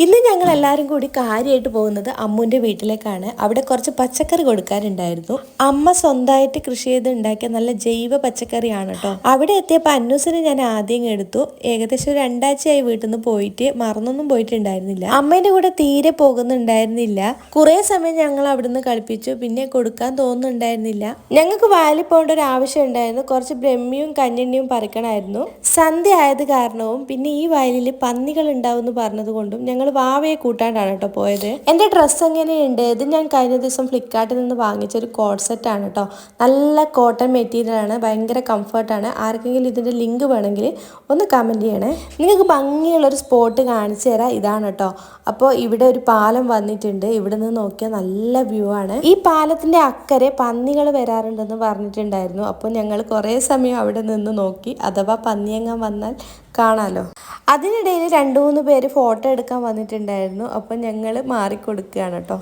ഇന്ന് ഞങ്ങൾ എല്ലാവരും കൂടി കാര്യമായിട്ട് പോകുന്നത് അമ്മുവിൻ്റെ വീട്ടിലേക്കാണ്. അവിടെ കുറച്ച് പച്ചക്കറി കൊടുക്കാനുണ്ടായിരുന്നു. അമ്മ സ്വന്തമായിട്ട് കൃഷി ചെയ്ത് ഉണ്ടാക്കിയ നല്ല ജൈവ പച്ചക്കറിയാണ് കേട്ടോ. അവിടെ എത്തിയപ്പോൾ അന്നൂസിനെ ഞാൻ ആദ്യം എടുത്തു. ഏകദേശം ഒരു 2 ആഴ്ചയായി വീട്ടിൽ നിന്ന് പോയിട്ട് മറന്നൊന്നും പോയിട്ടുണ്ടായിരുന്നില്ല. അമ്മേൻ്റെ കൂടെ തീരെ പോകുന്നുണ്ടായിരുന്നില്ല. കുറേ സമയം ഞങ്ങൾ അവിടുന്ന് കളിപ്പിച്ചു. പിന്നെ കൊടുക്കാൻ തോന്നുന്നുണ്ടായിരുന്നില്ല. ഞങ്ങൾക്ക് വയലിൽ പോകേണ്ട ഒരു ആവശ്യം ഉണ്ടായിരുന്നു. കുറച്ച് ബ്രഹ്മിയും കഞ്ഞെണ്ണിയും പറിക്കണമായിരുന്നു. സന്ധ്യ ആയത് കാരണവും പിന്നെ ഈ വയലിൽ പന്നികൾ ഉണ്ടാവും എന്ന് പറഞ്ഞത് കൊണ്ടും ഞങ്ങൾ വാവയെ കൂട്ടാണ്ടാണ് കേട്ടോ പോയത്. എൻ്റെ ഡ്രസ്സ് എങ്ങനെയുണ്ട്? ഇത് ഞാൻ കഴിഞ്ഞ ദിവസം ഫ്ലിപ്കാർട്ടിൽ നിന്ന് വാങ്ങിച്ചൊരു കോഡ് സെറ്റാണ് കേട്ടോ. നല്ല കോട്ടൺ മെറ്റീരിയലാണ്, ഭയങ്കര കംഫർട്ടാണ്. ആർക്കെങ്കിലും ഇതിൻ്റെ ലിങ്ക് വേണമെങ്കിൽ ഒന്ന് കമൻറ്റ് ചെയ്യണേ. നിങ്ങൾക്ക് ഭംഗിയുള്ളൊരു സ്പോട്ട് കാണിച്ചു തരാം. ഇതാണ് കേട്ടോ. അപ്പോൾ ഇവിടെ ഒരു പാലം വന്നിട്ടുണ്ട്. ഇവിടെ നിന്ന് നോക്കിയാൽ നല്ല വ്യൂ ആണ്. ഈ പാലത്തിൻ്റെ അക്കരെ പന്നികൾ വരാറുണ്ടെന്ന് പറഞ്ഞിട്ടുണ്ടായിരുന്നു. അപ്പോൾ ഞങ്ങൾ കുറേ സമയം അവിടെ നിന്ന് നോക്കി, അഥവാ പന്നിയെങ്ങാൻ വന്നാൽ കാണാലോ. അതിനിടയിൽ 2-3 പേര് ഫോട്ടോ എടുക്കാൻ വന്നിട്ടുണ്ടായിരുന്നു. അപ്പം ഞങ്ങൾ മാറിക്കൊടുക്കുകയാണ് കേട്ടോ.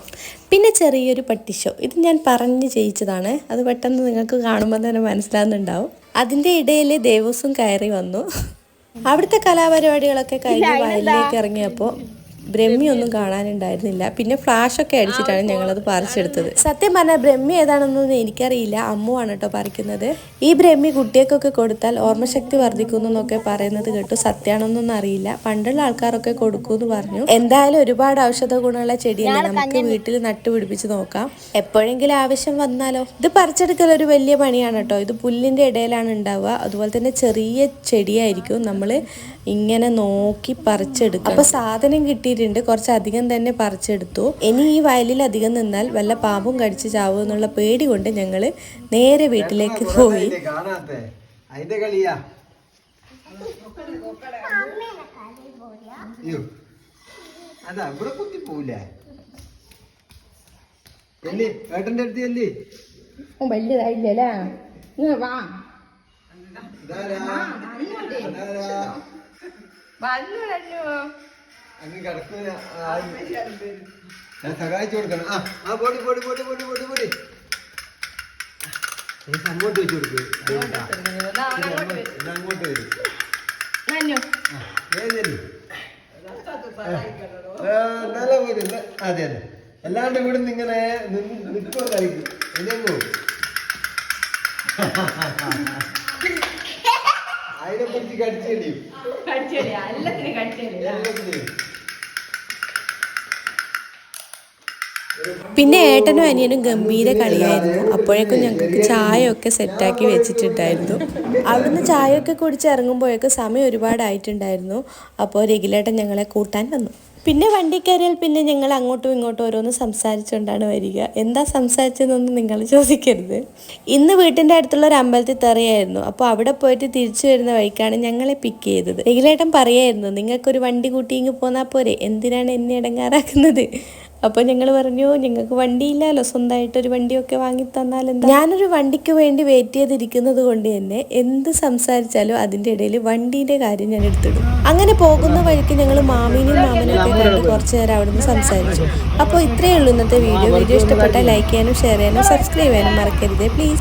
പിന്നെ ചെറിയൊരു പട്ടിഷോ, ഇത് ഞാൻ പറഞ്ഞ് ചെയ്യിച്ചതാണ്. അത് പെട്ടെന്ന് നിങ്ങൾക്ക് കാണുമ്പോൾ തന്നെ മനസ്സിലാകുന്നുണ്ടാവും. അതിൻ്റെ ഇടയിൽ ദേവസ്വം കയറി വന്നു. അവിടുത്തെ കലാപരിപാടികളൊക്കെ കഴിഞ്ഞ് വയലിലേക്ക് ഇറങ്ങിയപ്പോൾ ബ്രഹ്മിയൊന്നും കാണാനുണ്ടായിരുന്നില്ല. പിന്നെ ഫ്ലാഷൊക്കെ അടിച്ചിട്ടാണ് ഞങ്ങളത് പറിച്ചെടുത്തത്. സത്യം പറഞ്ഞാൽ ബ്രഹ്മി ഏതാണെന്നൊന്നും എനിക്കറിയില്ല. അമ്മുവാണ് കേട്ടോ പറിക്കുന്നത്. ഈ ബ്രഹ്മി കുട്ടികൾക്കൊക്കെ കൊടുത്താൽ ഓർമ്മശക്തി വർദ്ധിക്കുന്നു എന്നൊക്കെ പറയുന്നത് കേട്ടു. സത്യമാണെന്നൊന്നും അറിയില്ല. പണ്ടുള്ള ആൾക്കാരൊക്കെ കൊടുക്കുമെന്ന് പറഞ്ഞു. എന്തായാലും ഒരുപാട് ഔഷധ ഗുണമുള്ള ചെടിയല്ലേ, നമുക്ക് വീട്ടിൽ നട്ടുപിടിപ്പിച്ച് നോക്കാം. എപ്പോഴെങ്കിലും ആവശ്യം വന്നാലോ. ഇത് പറിച്ചെടുക്കൽ ഒരു വലിയ പണിയാണ് കേട്ടോ. ഇത് പുല്ലിൻ്റെ ഇടയിലാണ് ഉണ്ടാവുക. അതുപോലെ തന്നെ ചെറിയ ചെടിയായിരിക്കും. നമ്മൾ ഇങ്ങനെ നോക്കി പറിച്ചെടുക്കും. അപ്പോൾ സാധനം കിട്ടിയിട്ടുണ്ട്. കുറച്ചധികം തന്നെ പറിച്ചെടുത്തു. ഇനി ഈ വയലിൽ അധികം നിന്നാൽ വല്ല പാമ്പും കടിച്ച് ചാവും എന്നുള്ള പേടി കൊണ്ട് ഞങ്ങൾ നേരെ വീട്ടിലേക്ക് പോയി. വലിയതായില്ലേ? ഞാൻ സഹായിച്ചു കൊടുക്കണം. പൊടി പൊടി പൊടി പൊടി പൊടി പൊടി അങ്ങോട്ട് വെച്ച് കൊടുക്കും. അങ്ങോട്ട് വരും. നല്ല പോയി. അതെ അതെ, എല്ലാണ്ട് ഇവിടെ നിന്ന് ഇങ്ങനെ നിൽക്കുമോ കഴിക്കും. എന്നെങ്ങോ അതിനെ പറ്റി കടിച്ചേടിയും പിന്നെ ഏട്ടനും അനിയനും ഗംഭീര കളിയായിരുന്നു. അപ്പോഴേക്കും ഞങ്ങൾക്ക് ചായയൊക്കെ സെറ്റാക്കി വെച്ചിട്ടുണ്ടായിരുന്നു. അവിടുന്ന് ചായയൊക്കെ കുടിച്ച് ഇറങ്ങുമ്പോഴേക്കും സമയം ഒരുപാടായിട്ടുണ്ടായിരുന്നു. അപ്പോൾ രഘുലേട്ടൻ ഞങ്ങളെ കൂട്ടാൻ വന്നു. പിന്നെ വണ്ടി കയറിയാൽ പിന്നെ ഞങ്ങൾ അങ്ങോട്ടും ഇങ്ങോട്ടും ഓരോന്ന് സംസാരിച്ചുകൊണ്ടാണ് വരിക. എന്താ സംസാരിച്ചതെന്നൊന്നും നിങ്ങൾ ചോദിക്കരുത്. ഇന്ന് വീട്ടിൻ്റെ അടുത്തുള്ള ഒരു അമ്പലത്തിൽ തെറിയായിരുന്നു. അപ്പോൾ അവിടെ പോയിട്ട് തിരിച്ചു വരുന്ന വഴിക്കാണ് ഞങ്ങളെ പിക്ക് ചെയ്തത്. രഘുലേട്ടൻ പറയായിരുന്നു, നിങ്ങൾക്കൊരു വണ്ടി കൂട്ടി ഇങ്ങ് പോന്നാൽ പോരെ, എന്തിനാണ് എന്നെ ഇടങ്ങാറാക്കുന്നത്? അപ്പോൾ ഞങ്ങൾ പറഞ്ഞു, ഞങ്ങൾക്ക് വണ്ടിയില്ലല്ലോ, സ്വന്തമായിട്ടൊരു വണ്ടിയൊക്കെ വാങ്ങി തന്നാൽ എന്താ. ഞാനൊരു വണ്ടിക്ക് വേണ്ടി വെയിറ്റ് ചെയ്തിരിക്കുന്നത് കൊണ്ട് തന്നെ എന്ത് സംസാരിച്ചാലും അതിൻ്റെ ഇടയിൽ വണ്ടീൻ്റെ കാര്യം ഞാൻ എടുത്തിടും. അങ്ങനെ പോകുന്ന വഴിക്ക് ഞങ്ങൾ മാമീനും മാമനും ഒക്കെ കണ്ട് കുറച്ച് നേരം അവിടെ നിന്ന് സംസാരിച്ചു. അപ്പോൾ ഇത്രയേ ഉള്ളൂ ഇന്നത്തെ വീഡിയോ. ഇഷ്ടപ്പെട്ടാൽ ലൈക്ക് ചെയ്യാനും ഷെയർ ചെയ്യാനും സബ്സ്ക്രൈബ് ചെയ്യാനും മറക്കരുത് പ്ലീസ്.